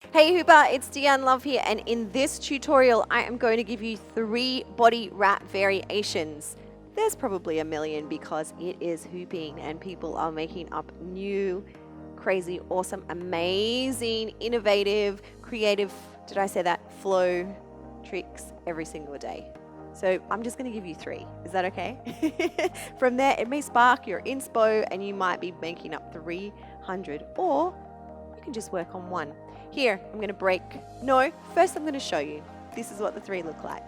Hey Hooper, it's Deanne Love here, and in this tutorial I am going to give you 3 body wrap variations. There's probably a million because it is hooping and people are making up new, crazy, awesome, amazing, innovative, creative, did I say that, flow tricks every single day. So I'm just going to give you 3. Is that okay? From there, it may spark your inspo and you might be making up 300, or you can just work on one. Here, I'm going to break. No, first I'm going to show you. This is what the 3 look like.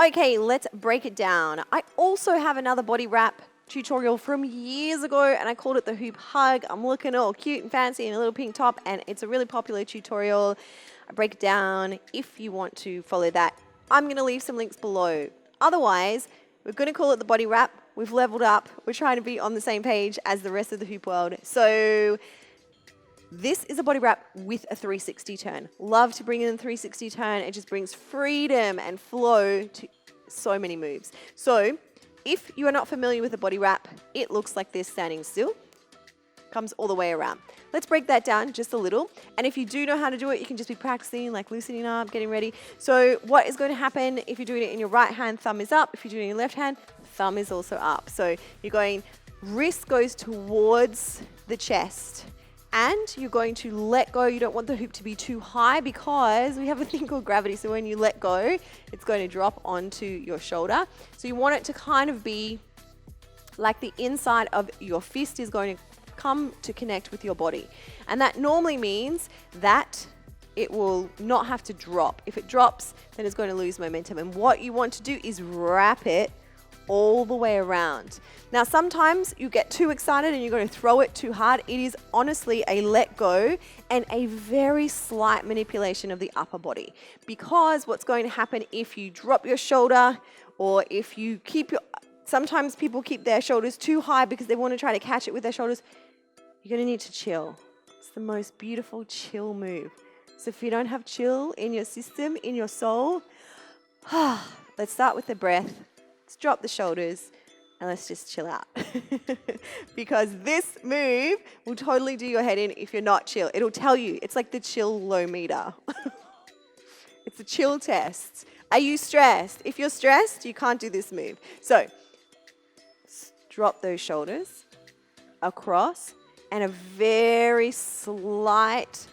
Okay, let's break it down. I also have another body wrap tutorial from years ago, and I called it the hoop hug. I'm looking all cute and fancy in a little pink top, and it's a really popular tutorial. I break it down if you want to follow that. I'm going to leave some links below. Otherwise, we're going to call it the body wrap. We've leveled up. We're trying to be on the same page as the rest of the hoop world. So this is a body wrap with a 360 turn. Love to bring in a 360 turn. It just brings freedom and flow to so many moves. So if you are not familiar with a body wrap, it looks like this standing still. Comes all the way around. Let's break that down just a little. And if you do know how to do it, you can just be practicing, like loosening up, getting ready. So what is going to happen if you're doing it in your right hand, thumb is up. If you're doing it in your left hand, thumb is also up. So you're going, wrist goes towards the chest. And you're going to let go. You don't want the hoop to be too high because we have a thing called gravity. So when you let go, it's going to drop onto your shoulder. So you want it to kind of be like the inside of your fist is going to come to connect with your body. And that normally means that it will not have to drop. If it drops, then it's going to lose momentum. And what you want to do is wrap it all the way around. Now, sometimes you get too excited and you're going to throw it too hard. It is honestly a let go and a very slight manipulation of the upper body. Because what's going to happen if you drop your shoulder, or if you keep your, sometimes people keep their shoulders too high because they want to try to catch it with their shoulders. You're going to need to chill. It's the most beautiful chill move. So if you don't have chill in your system, in your soul, let's start with the breath. Let's drop the shoulders and let's just chill out. Because this move will totally do your head in if you're not chill. It'll tell you. It's like the chill low meter. It's a chill test. Are you stressed? If you're stressed, you can't do this move. So drop those shoulders across, and a very slight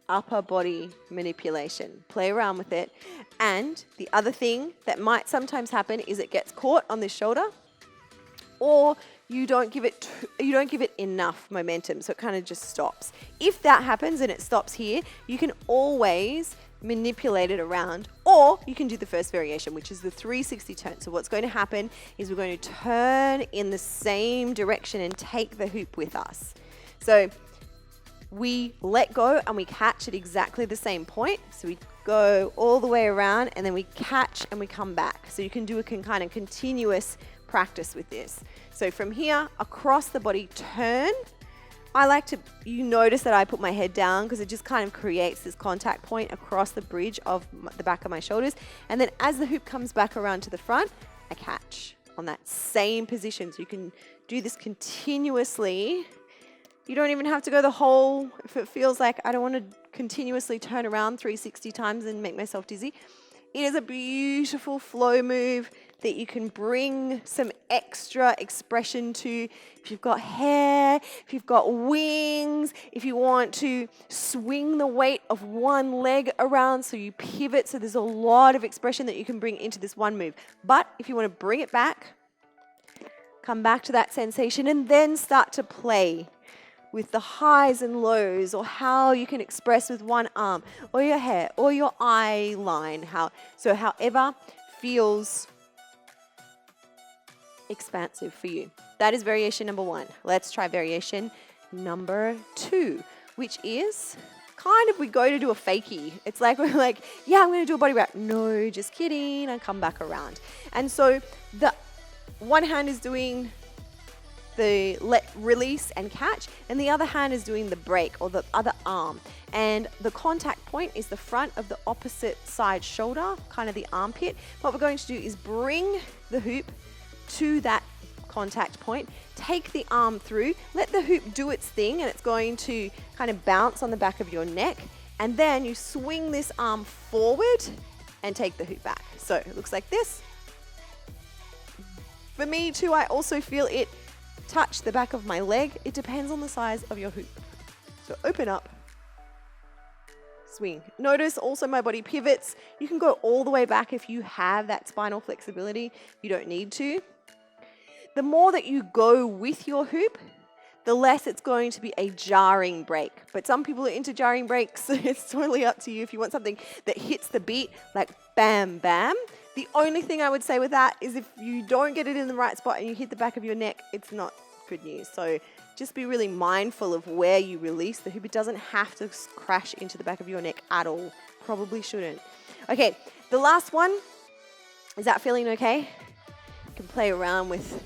upper body manipulation. Play around with it. And the other thing that might sometimes happen is it gets caught on this shoulder, or you don't give it enough momentum, so it kind of just stops. If that happens and it stops here, you can always manipulate it around, or you can do the first variation, which is the 360 turn. So what's going to happen is we're going to turn in the same direction and take the hoop with us. So we let go and we catch at exactly the same point. So we go all the way around and then we catch and we come back. So you can do a kind of continuous practice with this. So from here, across the body, turn. I like to, you notice that I put my head down because it just kind of creates this contact point across the bridge of the back of my shoulders. And then as the hoop comes back around to the front, I catch on that same position. So you can do this continuously. You don't even have to go the whole, if it feels like I don't want to continuously turn around 360 times and make myself dizzy. It is a beautiful flow move that you can bring some extra expression to. If you've got hair, if you've got wings, if you want to swing the weight of one leg around so you pivot, so there's a lot of expression that you can bring into this one move. But if you want to bring it back, come back to that sensation and then start to play with the highs and lows, or how you can express with one arm, or your hair, or your eye line. However feels expansive for you. That is variation number 1. Let's try variation number 2, which is kind of, we go to do a fakie. It's like, we're like, yeah, I'm going to do a body wrap. No, just kidding. And come back around. And so the one hand is doing the release and catch, and the other hand is doing the break, or the other arm. And the contact point is the front of the opposite side shoulder, kind of the armpit. What we're going to do is bring the hoop to that contact point, take the arm through, let the hoop do its thing, and it's going to kind of bounce on the back of your neck, and then you swing this arm forward and take the hoop back. So it looks like this. For me too, I also feel it touch the back of my leg. It depends on the size of your hoop. So open up, swing. Notice also my body pivots. You can go all the way back if you have that spinal flexibility. You don't need to. The more that you go with your hoop, the less it's going to be a jarring break. But some people are into jarring breaks. It's totally up to you. If you want something that hits the beat, like bam, bam. The only thing I would say with that is if you don't get it in the right spot and you hit the back of your neck, it's not good news. So just be really mindful of where you release the hoop. It doesn't have to crash into the back of your neck at all. Probably shouldn't. Okay, the last one. Is that feeling okay? You can play around with,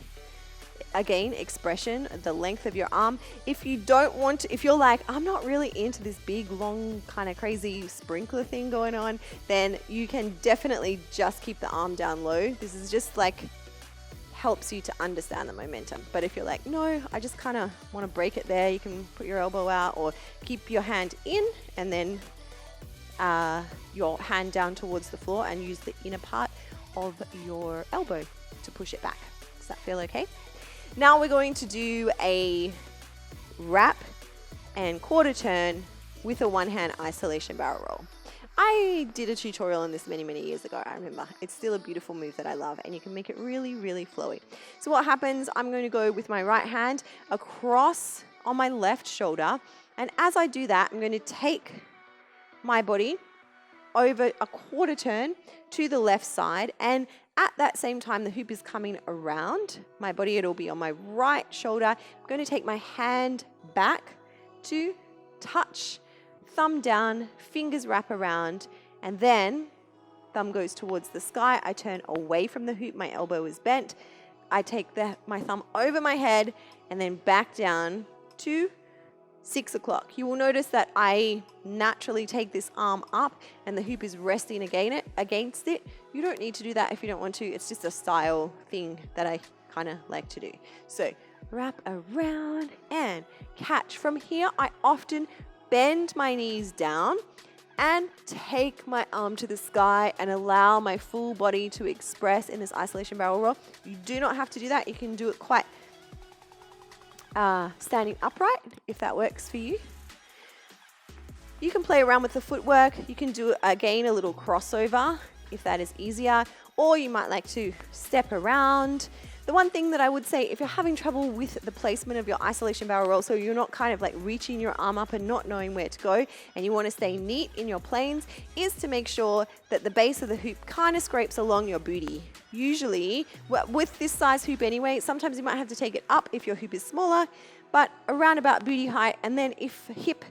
again, expression, the length of your arm. If you don't want to, if you're like, I'm not really into this big, long, kind of crazy sprinkler thing going on, then you can definitely just keep the arm down low. This is just like, helps you to understand the momentum. But if you're like, no, I just kind of want to break it there, you can put your elbow out or keep your hand in and then your hand down towards the floor and use the inner part of your elbow to push it back. Does that feel okay? Now we're going to do a wrap and quarter turn with a one-hand isolation barrel roll. I did a tutorial on this many, many years ago, I remember. It's still a beautiful move that I love, and you can make it really, really flowy. So what happens, I'm going to go with my right hand across on my left shoulder, and as I do that, I'm going to take my body over a quarter turn to the left side, and at that same time, the hoop is coming around my body. It'll be on my right shoulder. I'm going to take my hand back to touch, thumb down, fingers wrap around, and then thumb goes towards the sky. I turn away from the hoop. My elbow is bent. I take my thumb over my head and then back down to 6 o'clock. You will notice that I naturally take this arm up and the hoop is resting against it. You don't need to do that if you don't want to. It's just a style thing that I kind of like to do. So wrap around and catch. From here, I often bend my knees down and take my arm to the sky and allow my full body to express in this isolation barrel roll. You do not have to do that. You can do it quite standing upright, if that works for you. You can play around with the footwork. You can do, again, a little crossover, if that is easier, or you might like to step around. The one thing that I would say, if you're having trouble with the placement of your isolation barrel roll, so you're not kind of like reaching your arm up and not knowing where to go, and you want to stay neat in your planes, is to make sure that the base of the hoop kind of scrapes along your booty. Usually, with this size hoop anyway, sometimes you might have to take it up if your hoop is smaller, but around about booty height, and then if hip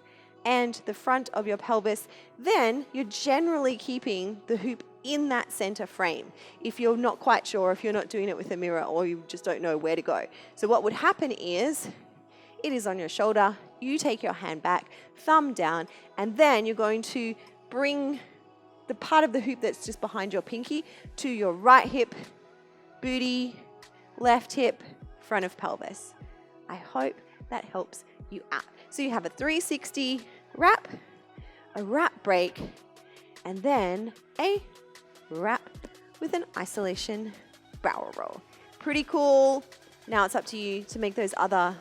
and the front of your pelvis, then you're generally keeping the hoop in that center frame. If you're not quite sure, if you're not doing it with a mirror, or you just don't know where to go. So what would happen is, it is on your shoulder, you take your hand back, thumb down, and then you're going to bring the part of the hoop that's just behind your pinky to your right hip, booty, left hip, front of pelvis. I hope that helps you out. So you have a 360 wrap, a wrap break, and then a wrap with an isolation barrel roll. Pretty cool. Now it's up to you to make those other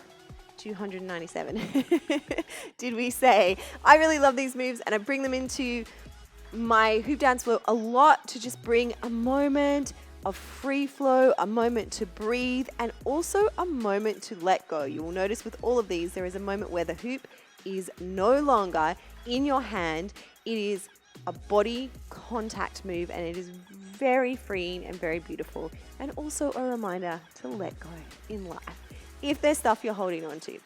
297. Did we say? I really love these moves, and I bring them into my hoop dance flow a lot to just bring a moment of free flow, a moment to breathe, and also a moment to let go. You will notice with all of these, there is a moment where the hoop is no longer in your hand. It is a body contact move, and it is very freeing and very beautiful, and also a reminder to let go in life if there's stuff you're holding on to.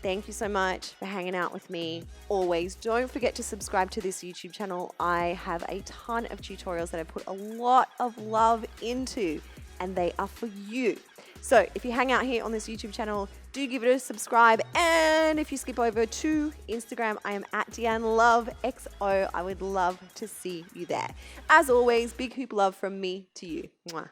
Thank you so much for hanging out with me. Always don't forget to subscribe to this YouTube channel. I have a ton of tutorials that I put a lot of love into, and they are for you. So if you hang out here on this YouTube channel, do give it a subscribe. And if you skip over to Instagram, I am at Deanne Love XO. I would love to see you there. As always, big hoop love from me to you. Mwah.